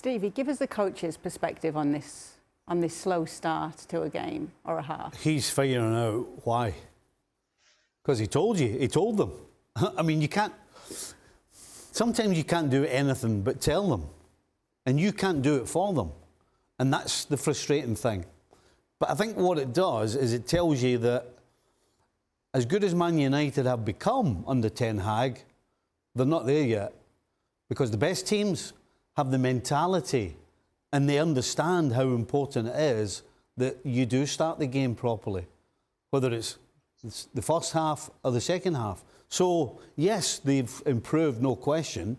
Stevie, give us the coach's perspective on this slow start to a game or a half. He's figuring out why. Because he told you, he told them. I mean, you can't... Sometimes you can't do anything but tell them. And you can't do it for them. And that's the frustrating thing. But I think what it does is it tells you that as good as Man United have become under Ten Hag, they're not there yet. Because the best teams have the mentality and they understand how important it is that you do start the game properly, whether it's the first half or the second half. So, yes, they've improved, no question,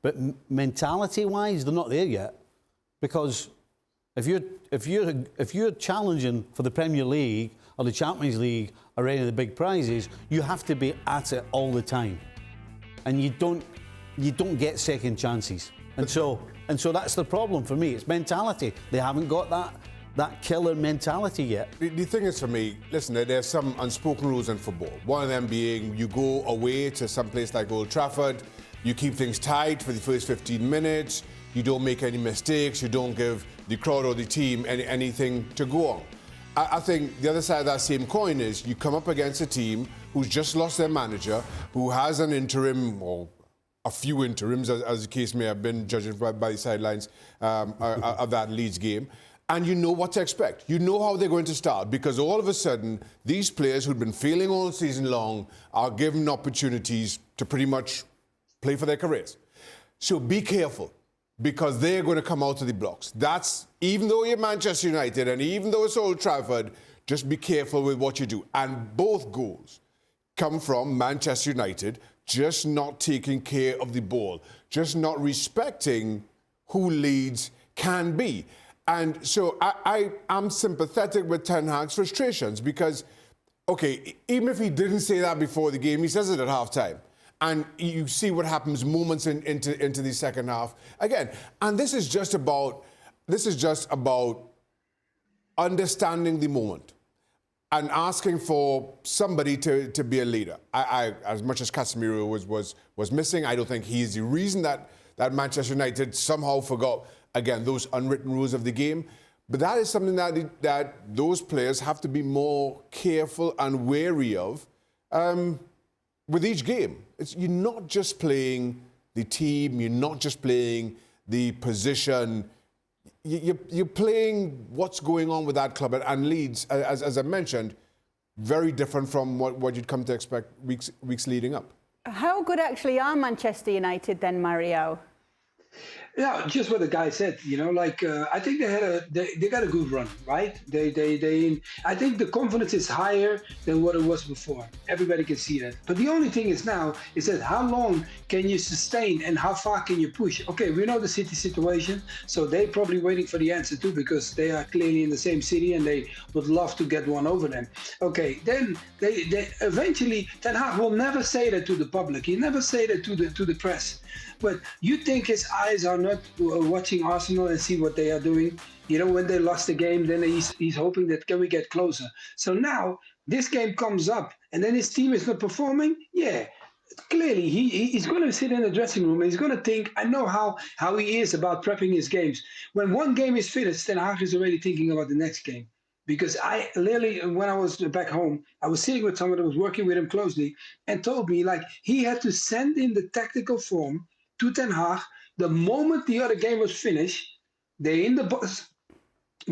but mentality-wise, they're not there yet. Because if you're challenging for the Premier League or the Champions League or any of the big prizes, you have to be at it all the time, and you don't get second chances. And so that's the problem for me. It's mentality. They haven't got that killer mentality yet. The thing is, for me, listen, there's some unspoken rules in football. One of them being you go away to some place like Old Trafford, you keep things tight for the first 15 minutes, you don't make any mistakes, you don't give the crowd or the team anything to go on. I think the other side of that same coin is you come up against a team who's just lost their manager, who has an interim or a few interims, as the case may have been, judging by the sidelines of that Leeds game. And you know what to expect. You know how they're going to start, because all of a sudden, these players who've been failing all season long are given opportunities to pretty much play for their careers. So be careful, because they're going to come out of the blocks. That's, even though you're Manchester United and even though it's Old Trafford, just be careful with what you do. And both goals come from Manchester United just not taking care of the ball, just not respecting who Leeds can be. And so I'm sympathetic with Ten Hag's frustrations because, okay, even if he didn't say that before the game, he says it at half-time. And you see what happens moments into the second half again. And this is just about understanding the moment and asking for somebody to be a leader. I as much as Casemiro was missing, I don't think he is the reason that Manchester United somehow forgot, again, those unwritten rules of the game. But that is something that those players have to be more careful and wary of with each game. You're not just playing the team, you're not just playing the position, you're playing what's going on with that club. And Leeds, as I mentioned, very different from what you'd come to expect weeks leading up. How good actually are Manchester United then, Mario? Yeah, just what the guy said, you know, like I think they got a good run, right? I think the confidence is higher than what it was before. Everybody can see that. But the only thing is now is that how long can you sustain and how far can you push? Okay, we know the City situation, so they're probably waiting for the answer too, because they are clearly in the same city and they would love to get one over them. Okay, then they eventually, Ten Hag will never say that to the public. He never say that to the press. But you think his eyes are not watching Arsenal and see what they are doing? You know, when they lost the game, then he's hoping that can we get closer. So now this game comes up and then his team is not performing. Yeah, clearly he's going to sit in the dressing room and he's going to think, I know how he is about prepping his games. When one game is finished, Ten Hag is already thinking about the next game. Because I literally, when I was back home, I was sitting with someone that was working with him closely and told me like he had to send in the tactical form to Ten Hag the moment the other game was finished. They're in the bus,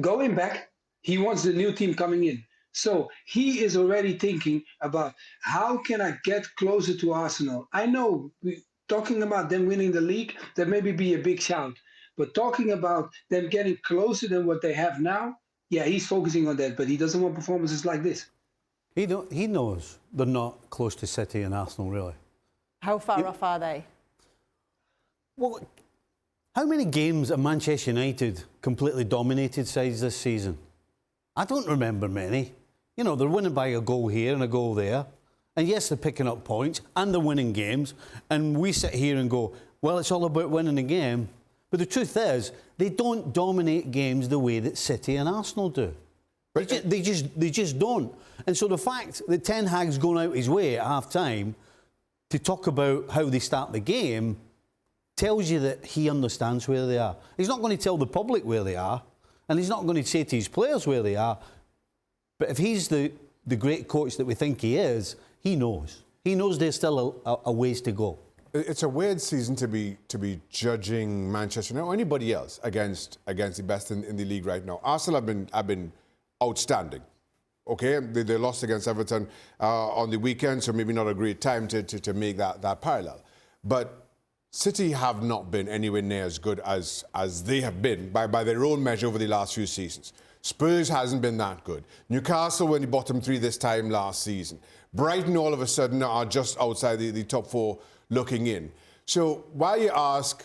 going back. He wants the new team coming in. So he is already thinking about how can I get closer to Arsenal. I know talking about them winning the league, that maybe be a big shout. But talking about them getting closer than what they have now, yeah, he's focusing on that, but he doesn't want performances like this. He knows they're not close to City and Arsenal, really. How far off are they? Well, how many games have Manchester United completely dominated sides this season? I don't remember many. You know, they're winning by a goal here and a goal there. And yes, they're picking up points and they're winning games. And we sit here and go, well, it's all about winning a game. But the truth is, they don't dominate games the way that City and Arsenal do. They just don't. And so the fact that Ten Hag's going out his way at half-time to talk about how they start the game, tells you that he understands where they are. He's not going to tell the public where they are, and he's not going to say to his players where they are. But if he's the great coach that we think he is, he knows. He knows there's still a ways to go. It's a weird season to be judging Manchester United or anybody else against the best in the league right now. Arsenal have been outstanding. Okay, they lost against Everton on the weekend, so maybe not a great time to make that parallel. But City have not been anywhere near as good as they have been by their own measure over the last few seasons. Spurs hasn't been that good. Newcastle were in the bottom 3 this time last season. Brighton all of a sudden are just outside the top 4 looking in. So while you ask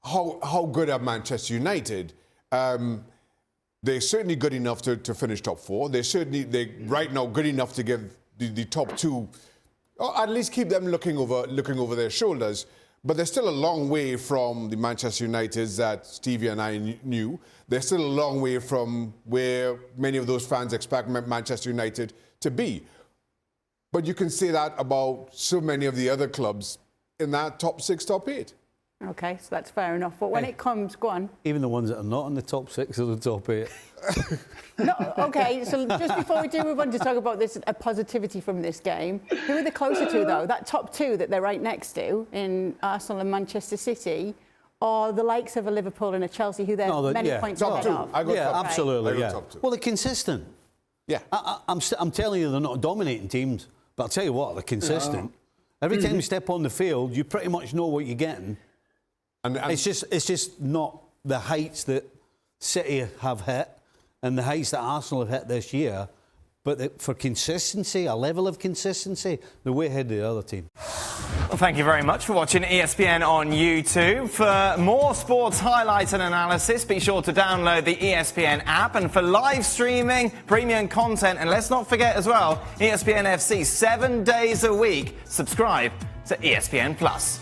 how good are Manchester United, they're certainly good enough to finish top 4. They're right now good enough to give the top 2, or at least keep them looking over their shoulders. But they're still a long way from the Manchester Uniteds that Stevie and I knew. They're still a long way from where many of those fans expect Manchester United to be. But you can say that about so many of the other clubs in that top 6, top 8. Okay, so that's fair enough. But when it comes, go on. Even the ones that are not in the top 6 or the top 8. No, okay, so just before we do move on to talk about this positivity from this game, who are they closer to, though? That top 2 that they're right next to in Arsenal and Manchester City, or the likes of a Liverpool and a Chelsea, who they're many points ahead of? Absolutely, yeah. Top 2. Well, they're consistent. Yeah. I'm telling you, they're not dominating teams, but I'll tell you what, they're consistent. Every time you step on the field, you pretty much know what you're getting. And it's just not the heights that City have hit and the heights that Arsenal have hit this year. But for consistency, a level of consistency, they're way ahead of the other team. Well, thank you very much for watching ESPN on YouTube. For more sports highlights and analysis, be sure to download the ESPN app. And for live streaming, premium content, and let's not forget as well, ESPN FC 7 days a week. Subscribe to ESPN Plus.